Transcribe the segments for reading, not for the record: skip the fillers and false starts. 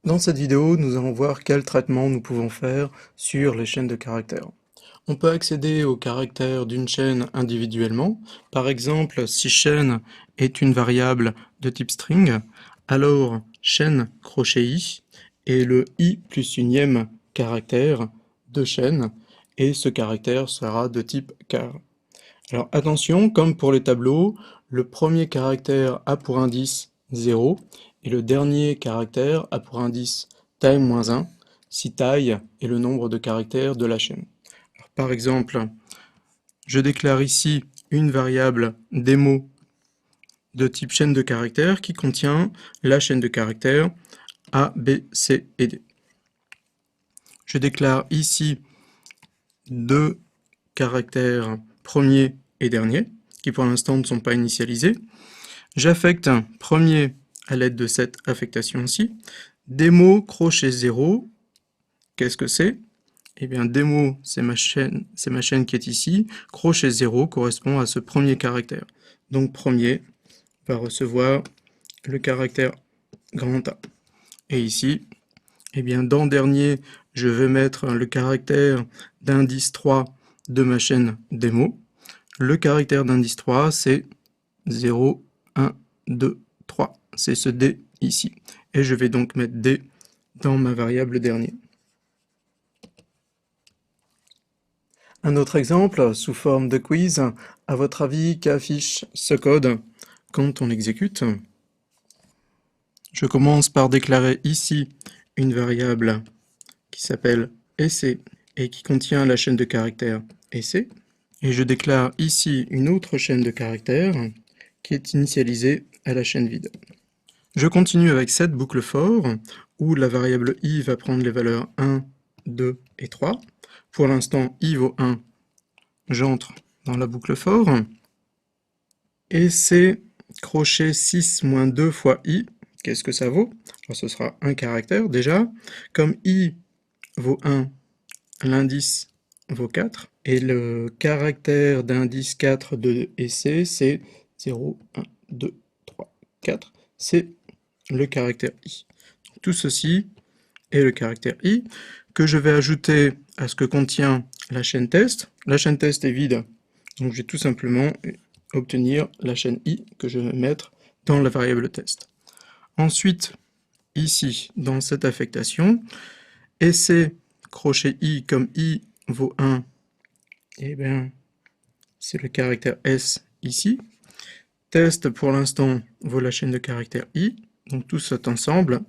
Dans cette vidéo, nous allons voir quel traitement nous pouvons faire sur les chaînes de caractères. On peut accéder aux caractères d'une chaîne individuellement. Par exemple, si chaîne est une variable de type string, alors chaîne crochet i est le i plus unième caractère de chaîne, et ce caractère sera de type char. Alors attention, comme pour les tableaux, le premier caractère a pour indice 0 et le dernier caractère a pour indice taille-1 si taille est le nombre de caractères de la chaîne. Alors, par exemple, je déclare ici une variable démo de type chaîne de caractères qui contient la chaîne de caractères A, B, C et D. Je déclare ici deux caractères premiers et derniers qui pour l'instant ne sont pas initialisés. J'affecte un premier à l'aide de cette affectation-ci. Démo crochet 0, qu'est-ce que c'est? Eh bien, démo, c'est ma chaîne qui est ici. Crochet 0 correspond à ce premier caractère. Donc, premier va recevoir le caractère grand A. Et ici, eh bien, dans dernier, je vais mettre le caractère d'indice 3 de ma chaîne démo. Le caractère d'indice 3, c'est 0, 1, 2, 3. C'est ce D ici. Et je vais donc mettre D dans ma variable dernier. Un autre exemple, sous forme de quiz, à votre avis, qu'affiche ce code quand on l'exécute? Je commence par déclarer ici une variable qui s'appelle essai et qui contient la chaîne de caractères essai. Et je déclare ici une autre chaîne de caractères qui est initialisée à la chaîne vide. Je continue avec cette boucle for où la variable i va prendre les valeurs 1, 2 et 3. Pour l'instant, i vaut 1, j'entre dans la boucle for. Et c'est crochet 6 moins 2 fois i, qu'est-ce que ça vaut? Alors, ce sera un caractère déjà. Comme i vaut 1, l'indice vaut 4. Et le caractère d'indice 4 de essai, c'est 0, 1, 2, 3, 4. C'est le caractère i. Tout ceci est le caractère i que je vais ajouter à ce que contient la chaîne test. La chaîne test est vide, donc je vais tout simplement obtenir la chaîne i que je vais mettre dans la variable test. Ensuite, ici, dans cette affectation, essai crochet i comme i vaut 1, et bien c'est le caractère s ici. Test pour l'instant vaut la chaîne de caractère i, donc tout cet ensemble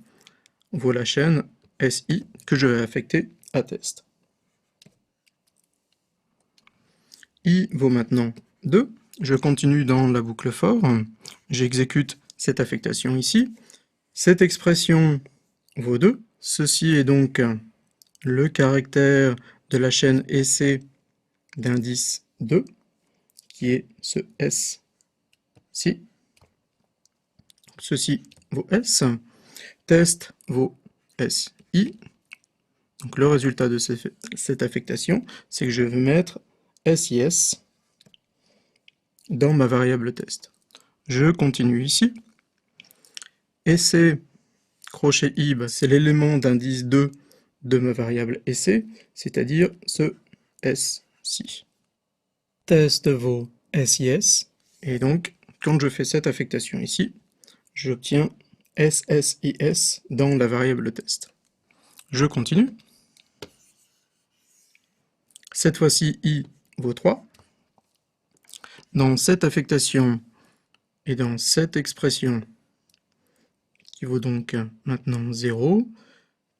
vaut la chaîne si que je vais affecter à test. I vaut maintenant 2. Je continue dans la boucle for. J'exécute cette affectation ici. Cette expression vaut 2. Ceci est donc le caractère de la chaîne essai d'indice 2, qui est ce S-ci. Ceci vaut S. Test vaut SI. Donc le résultat de cette affectation, c'est que je vais mettre SIS dans ma variable test. Je continue ici. Essai crochet i, c'est l'élément d'indice 2 de ma variable essai, c'est-à-dire ce S-ci. Test vaut SIS, et donc quand je fais cette affectation ici, j'obtiens SSIS dans la variable test. Je continue. Cette fois-ci, i vaut 3. Dans cette affectation et dans cette expression, qui vaut donc maintenant 0,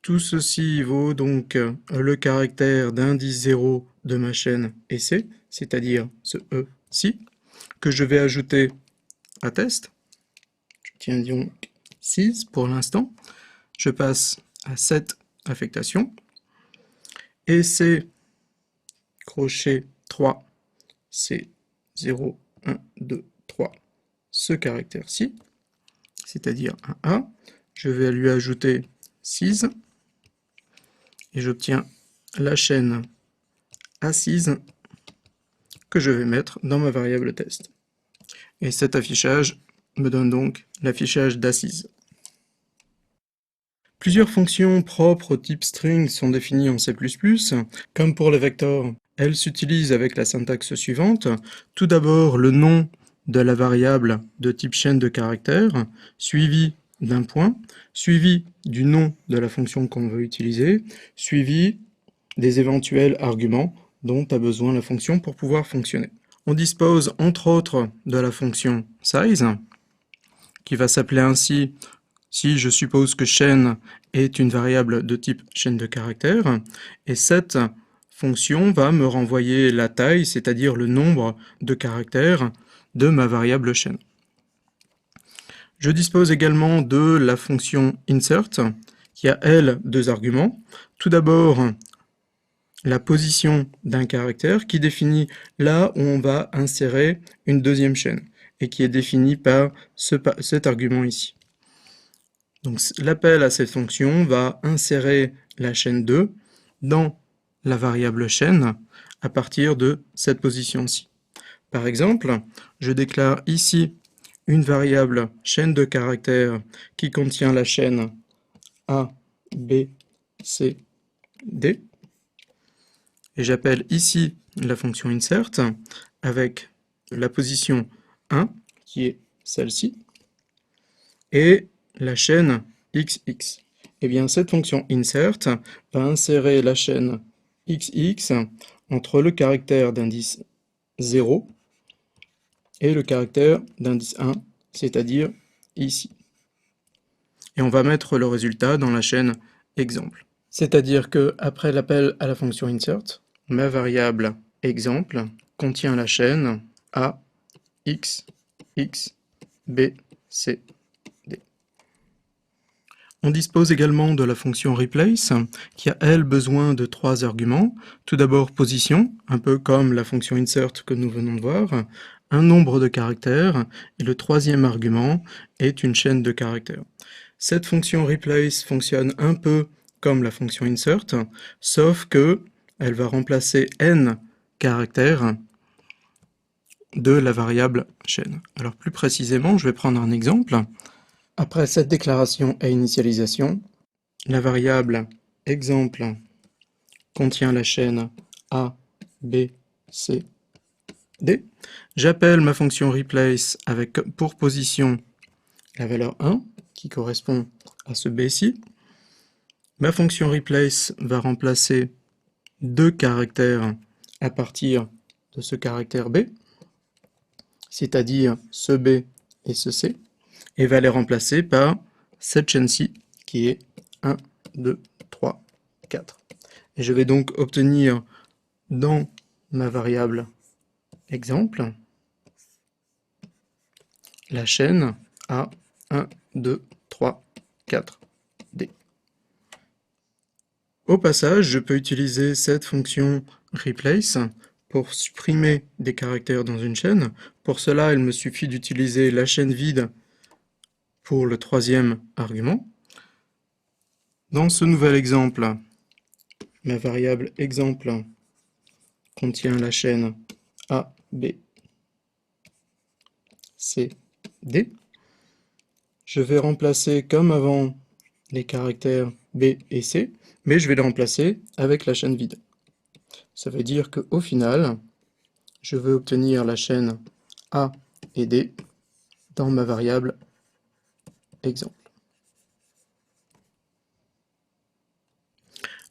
tout ceci vaut donc le caractère d'indice 0 de ma chaîne essai, c'est-à-dire ce E-ci, que je vais ajouter à test. Je tiens donc 6 pour l'instant. Je passe à cette affectation. Essai crochet 3, c'est 0, 1, 2, 3, ce caractère-ci, c'est-à-dire un A. Je vais lui ajouter 6 et j'obtiens la chaîne assise que je vais mettre dans ma variable test. Et cet affichage me donne donc l'affichage d'assise. Plusieurs fonctions propres au type string sont définies en C++, comme pour les vecteurs. Elles s'utilisent avec la syntaxe suivante. Tout d'abord, le nom de la variable de type chaîne de caractères, suivi d'un point, suivi du nom de la fonction qu'on veut utiliser, suivi des éventuels arguments dont a besoin la fonction pour pouvoir fonctionner. On dispose entre autres de la fonction size, qui va s'appeler ainsi si je suppose que chaîne est une variable de type chaîne de caractères, et cette fonction va me renvoyer la taille, c'est-à-dire le nombre de caractères de ma variable chaîne. Je dispose également de la fonction insert, qui a, elle, deux arguments. Tout d'abord, la position d'un caractère qui définit là où on va insérer une deuxième chaîne, et qui est définie par cet argument ici. Donc l'appel à cette fonction va insérer la chaîne 2 dans la variable chaîne à partir de cette position-ci. Par exemple, je déclare ici une variable chaîne de caractères qui contient la chaîne A, B, C, D. Et j'appelle ici la fonction insert avec la position 1 qui est celle-ci et la chaîne XX. Et bien cette fonction insert va insérer la chaîne XX entre le caractère d'indice 0 et le caractère d'indice 1, c'est-à-dire ici. Et on va mettre le résultat dans la chaîne exemple. C'est-à-dire que après l'appel à la fonction insert, ma variable exemple contient la chaîne A, X, X, B, C, D. On dispose également de la fonction replace, qui a elle besoin de trois arguments. Tout d'abord position, un peu comme la fonction insert que nous venons de voir, un nombre de caractères, et le troisième argument est une chaîne de caractères. Cette fonction replace fonctionne un peu comme la fonction insert, sauf que elle va remplacer n caractères de la variable chaîne. Alors plus précisément, je vais prendre un exemple. Après cette déclaration et initialisation, la variable exemple contient la chaîne A, B, C, D. J'appelle ma fonction replace avec pour position la valeur 1 qui correspond à ce B ci. Ma fonction replace va remplacer deux caractères à partir de ce caractère B, c'est-à-dire ce B et ce C, et va les remplacer par cette chaîne-ci qui est 1, 2, 3, 4. Et je vais donc obtenir dans ma variable exemple la chaîne A 1, 2, 3, 4, D. Au passage, je peux utiliser cette fonction replace pour supprimer des caractères dans une chaîne. Pour cela, il me suffit d'utiliser la chaîne vide pour le troisième argument. Dans ce nouvel exemple, ma variable exemple contient la chaîne A, B, C, D. Je vais remplacer comme avant les caractères B et C, mais je vais les remplacer avec la chaîne vide. Ça veut dire qu'au final, je veux obtenir la chaîne A et D dans ma variable exemple.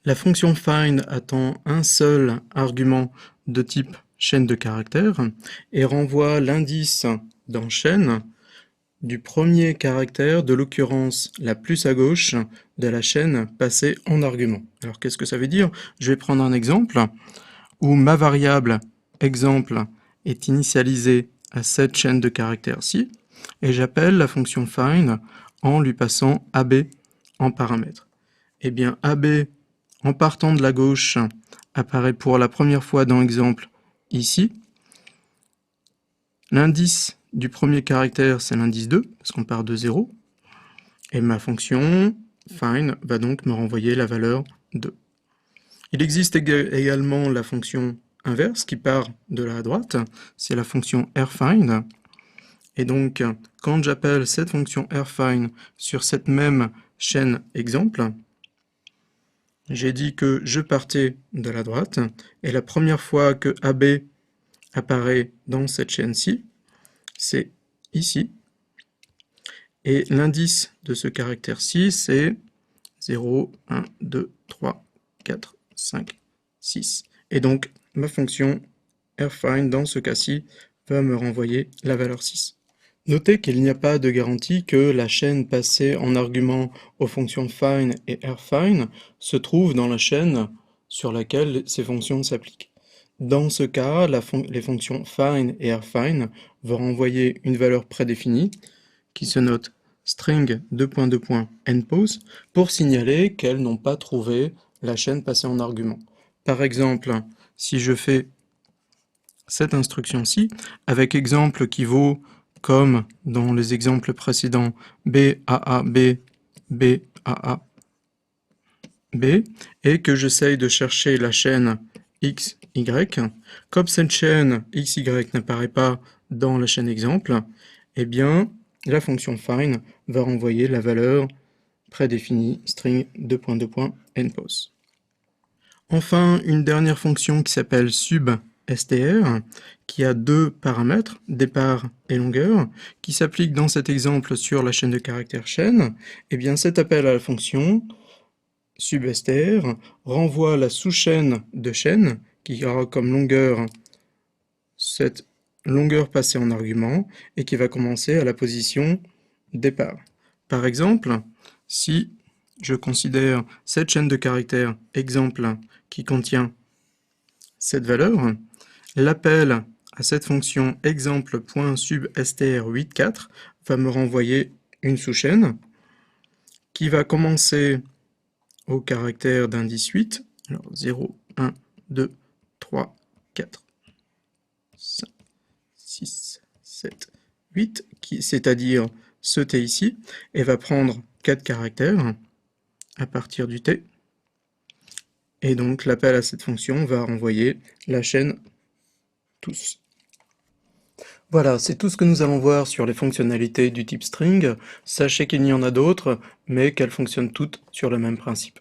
La fonction find attend un seul argument de type chaîne de caractères et renvoie l'indice dans chaîne du premier caractère, de l'occurrence la plus à gauche de la chaîne passée en argument. Alors qu'est-ce que ça veut dire? Je vais prendre un exemple où ma variable exemple est initialisée à cette chaîne de caractères-ci et j'appelle la fonction find en lui passant AB en paramètre. Eh bien AB en partant de la gauche apparaît pour la première fois dans l'exemple ici. L'indice du premier caractère, c'est l'indice 2, parce qu'on part de 0. Et ma fonction find va donc me renvoyer la valeur 2. Il existe également la fonction inverse qui part de la droite, c'est la fonction rfind. Et donc, quand j'appelle cette fonction rfind sur cette même chaîne exemple, j'ai dit que je partais de la droite, et la première fois que AB apparaît dans cette chaîne-ci, c'est ici, et l'indice de ce caractère-ci, c'est 0, 1, 2, 3, 4, 5, 6. Et donc, ma fonction rFind, dans ce cas-ci, va me renvoyer la valeur 6. Notez qu'il n'y a pas de garantie que la chaîne passée en argument aux fonctions find et rFind se trouve dans la chaîne sur laquelle ces fonctions s'appliquent. Dans ce cas, les fonctions find et rFind vont renvoyer une valeur prédéfinie qui se note string npose pour signaler qu'elles n'ont pas trouvé la chaîne passée en argument. Par exemple, si je fais cette instruction-ci, avec exemple qui vaut comme dans les exemples précédents BAAB, BAAB, et que j'essaye de chercher la chaîne XY, comme cette chaîne XY n'apparaît pas dans la chaîne exemple, eh bien, la fonction find va renvoyer la valeur prédéfinie string npose. Enfin, une dernière fonction qui s'appelle substr, qui a deux paramètres, départ et longueur, qui s'applique dans cet exemple sur la chaîne de caractères chaîne. Eh bien, cet appel à la fonction substr renvoie la sous-chaîne de chaîne, qui aura comme longueur cette longueur passée en argument, et qui va commencer à la position départ. Par exemple, si je considère cette chaîne de caractères exemple qui contient cette valeur, l'appel à cette fonction exemple.substr84 va me renvoyer une sous-chaîne qui va commencer au caractère d'indice 8, alors 0, 1, 2, 3, 4, 5, 6, 7, 8, c'est-à-dire ce T ici, et va prendre 4 caractères à partir du T. Et donc l'appel à cette fonction va renvoyer la chaîne tous. Voilà, c'est tout ce que nous allons voir sur les fonctionnalités du type string. Sachez qu'il y en a d'autres, mais qu'elles fonctionnent toutes sur le même principe.